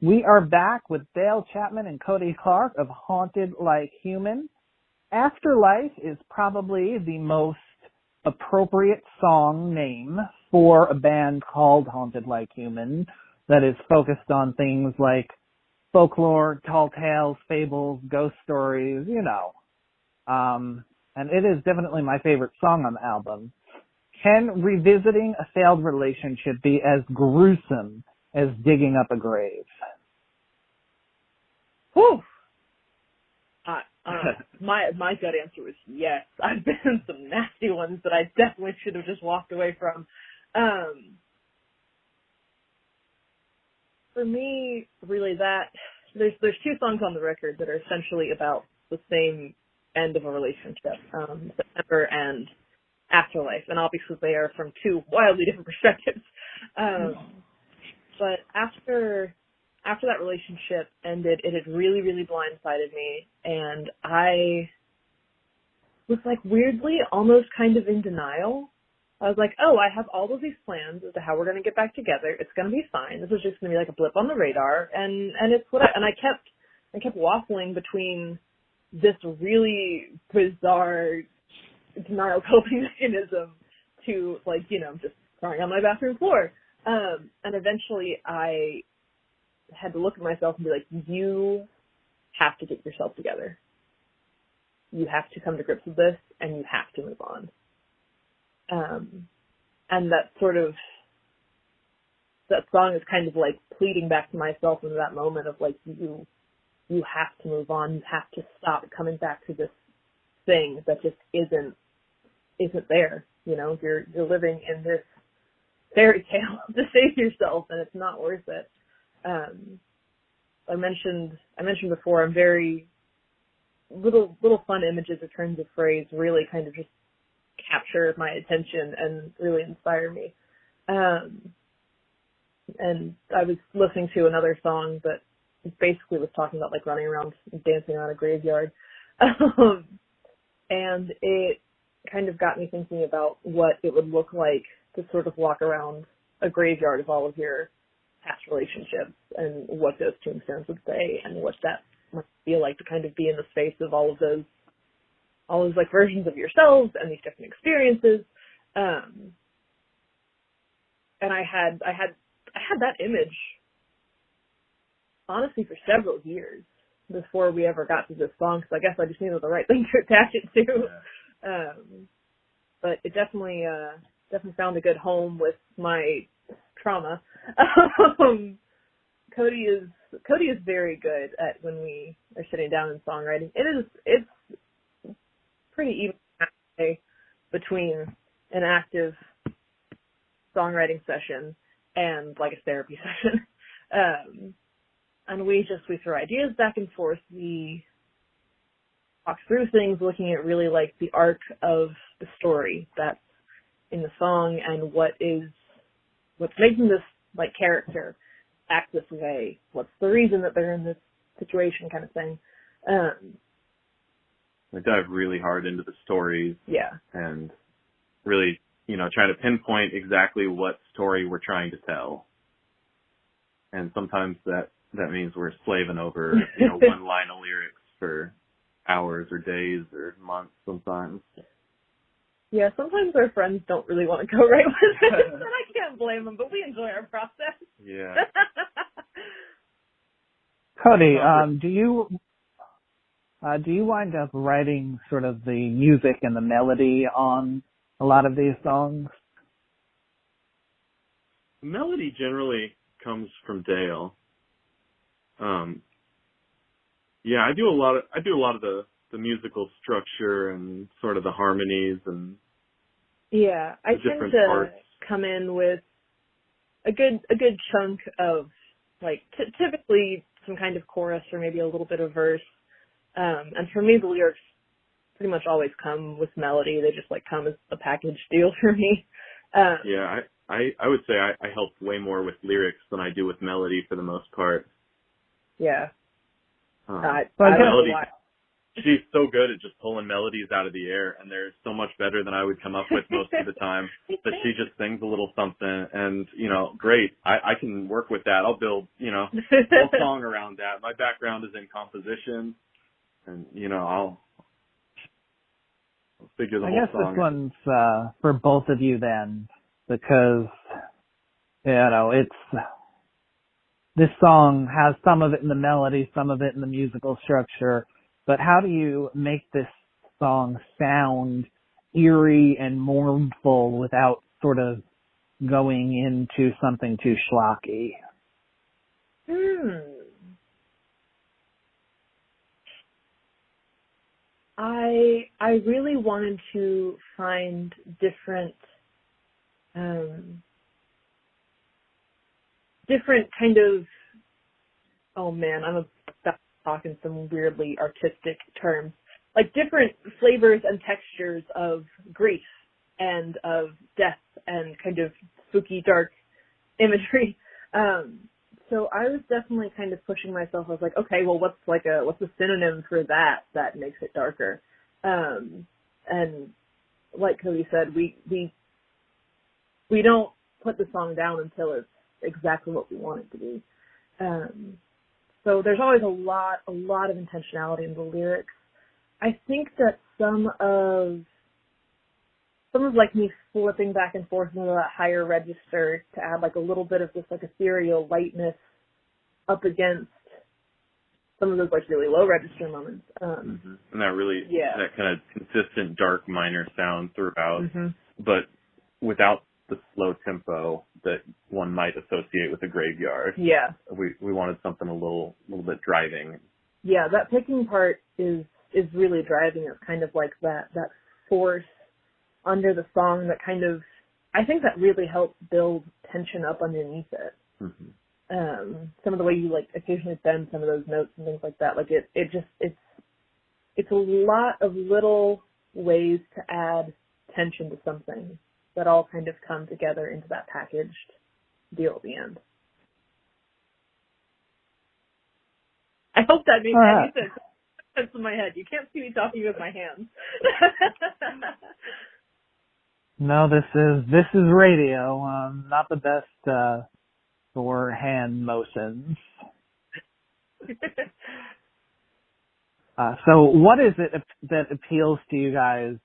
We are back with Dale Chapman and Cody Clark of Haunted Like Human. Afterlife is probably the most appropriate song name for a band called Haunted Like Human that is focused on things like folklore, tall tales, fables, ghost stories, you know. And it is definitely my favorite song on the album. Can revisiting a failed relationship be as gruesome as digging up a grave? Whew. My gut answer was yes. I've been in some nasty ones that I definitely should have just walked away from. For me, really there's two songs on the record that are essentially about the same end of a relationship, September and Afterlife, and obviously they are from two wildly different perspectives. But after that relationship ended, it had really, really blindsided me, and I was like weirdly almost kind of in denial. I was like, oh, I have all of these plans as to how we're going to get back together. It's going to be fine. This is just going to be like a blip on the radar, and it's what I kept waffling between this really bizarre denial coping mechanism to, like, you know, just crying on my bathroom floor. And eventually I had to look at myself and be like, you have to get yourself together. You have to come to grips with this, and you have to move on. And that song is kind of like pleading back to myself in that moment of like, you have to move on. You have to stop coming back to this thing that just isn't there. You know, you're living in this fairy tale to save yourself, and it's not worth it. I mentioned before, I'm very little fun images or turns of phrase really kind of just capture my attention and really inspire me. And I was listening to another song that basically was talking about like running around and dancing around a graveyard. And it kind of got me thinking about what it would look like to sort of walk around a graveyard of all of your past relationships and what those tombstones would say and what that might feel like to kind of be in the space of all those like versions of yourselves and these different experiences. And I had that image honestly for several years before we ever got to this song, because I guess I just needed the right thing to attach it to. Yeah. But it definitely found a good home with my trauma. Cody is very good at when we are sitting down in songwriting. It's pretty even between an active songwriting session and like a therapy session. And we throw ideas back and forth. We talk through things, looking at really like the arc of the story that's in the song and what's making this like character act this way. What's the reason that they're in this situation, kind of thing. We dive really hard into the stories. Yeah. And really, try to pinpoint exactly what story we're trying to tell. And sometimes that means we're slaving over, one line of lyrics for hours or days or months sometimes. Yeah, sometimes our friends don't really want to go right with it, and I can't blame them, but we enjoy our process. Yeah. Cody, do you wind up writing sort of the music and the melody on a lot of these songs? Melody generally comes from Dale. Yeah, I do a lot of the musical structure and sort of the harmonies and I tend to parts. come in with a good chunk of like typically some kind of chorus or maybe a little bit of verse. And for me, the lyrics pretty much always come with melody. They just like come as a package deal for me. Yeah, I would say I help way more with lyrics than I do with melody for the most part. Yeah. Melody, she's so good at just pulling melodies out of the air, and they're so much better than I would come up with most of the time, that she just sings a little something, and, great. I can work with that. I'll build, a whole song around that. My background is in composition, and, I'll figure the whole song. I guess this one's for both of you then, because, this song has some of it in the melody, some of it in the musical structure, but how do you make this song sound eerie and mournful without sort of going into something too schlocky? I really wanted to find different kind of, oh man, I'm about to talk in some weirdly artistic terms, like different flavors and textures of grief and of death and kind of spooky, dark imagery. So I was definitely kind of pushing myself. I was like, okay, well, what's a synonym for that makes it darker? And like Cody said, we don't put the song down until it's exactly what we want it to be. So there's always a lot of intentionality in the lyrics. I think that some of like me flipping back and forth into that higher register to add like a little bit of this like ethereal lightness up against some of those like really low register moments. And that really, that kind of consistent dark minor sound throughout, but without the slow tempo that one might associate with a graveyard. Yeah. We wanted something a little bit driving. Yeah, that picking part is really driving. It's kind of like that force under the song that kind of, I think that really helps build tension up underneath it. Some of the way you like occasionally bend some of those notes and things like that, like it's a lot of little ways to add tension to something that all kind of come together into that packaged deal at the end. I hope that makes sense in my head. You can't see me talking with my hands. No, this is radio. Not the best for hand motions. So what is it that appeals to you guys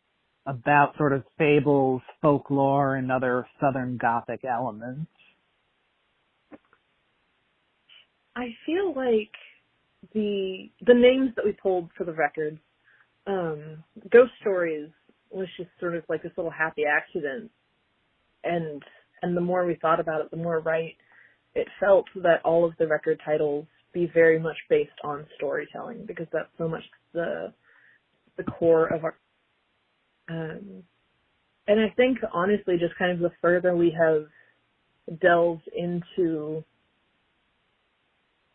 about sort of fables, folklore, and other Southern Gothic elements? I feel like the names that we pulled for the record, Ghost Stories was just sort of like this little happy accident, and the more we thought about it, the more right it felt that all of the record titles be very much based on storytelling, because that's so much the core of our and I think honestly just kind of the further we have delved into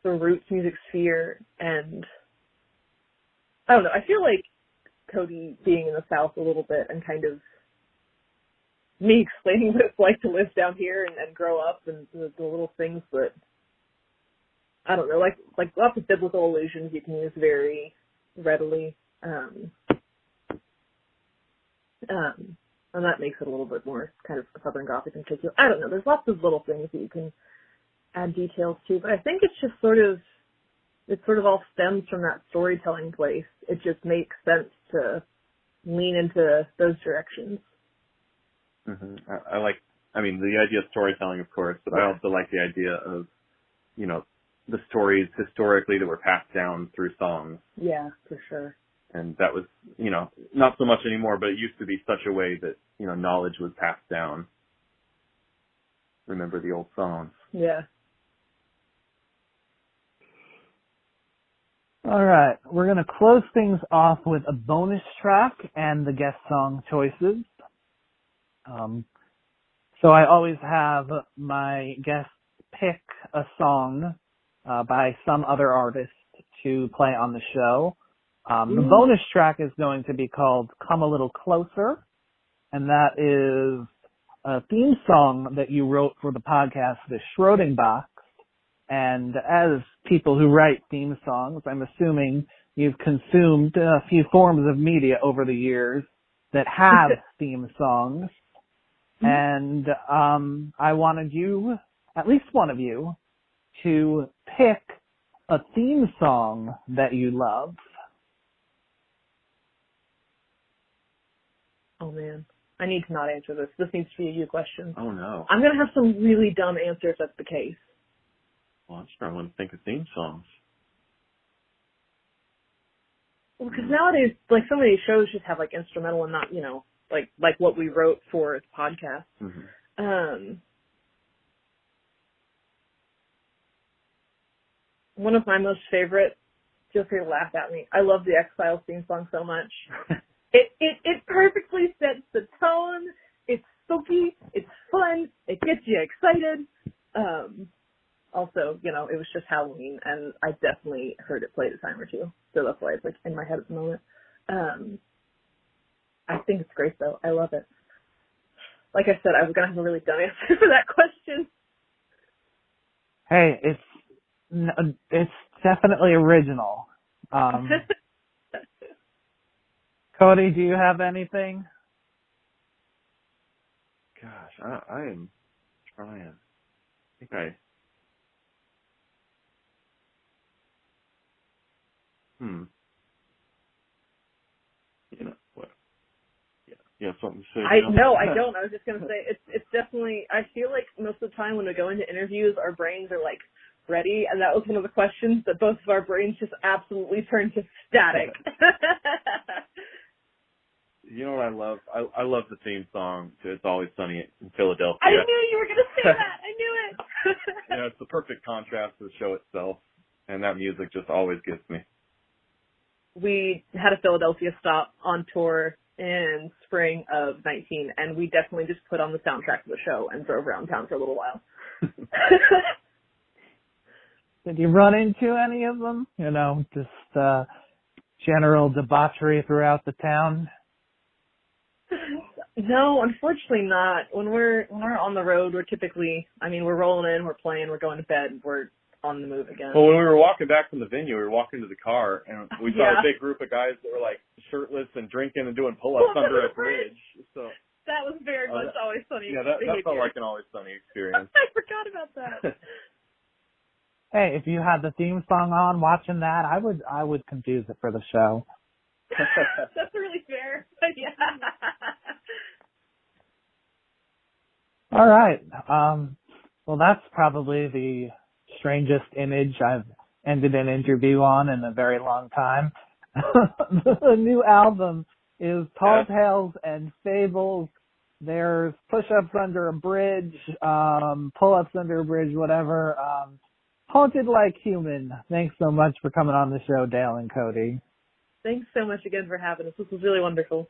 the roots music sphere, and I don't know, I feel like Cody being in the South a little bit and kind of me explaining what it's like to live down here and grow up, and the little things that, I don't know, like lots of biblical allusions you can use very readily. And that makes it a little bit more kind of Southern Gothic in particular. I don't know, there's lots of little things that you can add details to, but I think it's just it sort of all stems from that storytelling place. It just makes sense to lean into those directions. I like, the idea of storytelling, of course, but I also like the idea of, the stories historically that were passed down through songs. Yeah, for sure. And that was, not so much anymore, but it used to be such a way that, knowledge was passed down. Remember the old songs. Yeah. All right. We're going to close things off with a bonus track and the guest song choices. So I always have my guests pick a song by some other artist to play on the show. The bonus track is going to be called Come a Little Closer, and that is a theme song that you wrote for the podcast, The Schroding Box. And as people who write theme songs, I'm assuming you've consumed a few forms of media over the years that have theme songs. And I wanted you, at least one of you, to pick a theme song that you love. Oh, man. I need to not answer this. This needs to be a you question. Oh, no. I'm going to have some really dumb answers if that's the case. Well, I'm struggling to think of theme songs. Well, because nowadays, like, some of these shows just have, like, instrumental and not, you know, like what we wrote for the podcast. Mm-hmm. One of my most favorite, feel free to laugh at me, I love the X-Files theme song so much. It perfectly sets the tone. It's spooky. It's fun. It gets you excited. Also, you know, it was just Halloween, and I definitely heard it played a time or two. So that's why it's, like, in my head at the moment. I think it's great, though. I love it. Like I said, I was going to have a really dumb answer for that question. Hey, it's definitely original. Cody, do you have anything? Gosh, I am trying. I think you know what? Yeah, something to say. No, I don't. I was just gonna say it's definitely. I feel like most of the time when we go into interviews, our brains are like ready, and that was one of the questions that both of our brains just absolutely turned to static. You know what I love? I love the theme song to "It's Always Sunny in Philadelphia." I knew you were gonna say that. I knew it. You know, it's the perfect contrast to the show itself, and that music just always gets me. We had a Philadelphia stop on tour in spring of 19, and we definitely just put on the soundtrack of the show and drove around town for a little while. Did you run into any of them? You know, just general debauchery throughout the town? No, unfortunately not. When we're on the road, we're typically, we're rolling in, we're playing, we're going to bed, we're on the move again. Well, when we were walking back from the venue, we were walking to the car, and we saw a big group of guys that were, like, shirtless and drinking and doing pull-ups under a bridge. So that was very much Always Sunny. Yeah, that felt like an Always Sunny experience. I forgot about that. Hey, if you had the theme song on watching that, I would confuse it for the show. That's really fair. But yeah. All right. Well, that's probably the strangest image I've ended an interview on in a very long time. The new album is Tales and Fables. There's push-ups under a bridge, pull-ups under a bridge, whatever. Haunted Like Human. Thanks so much for coming on the show, Dale and Cody. Thanks so much again for having us. This was really wonderful.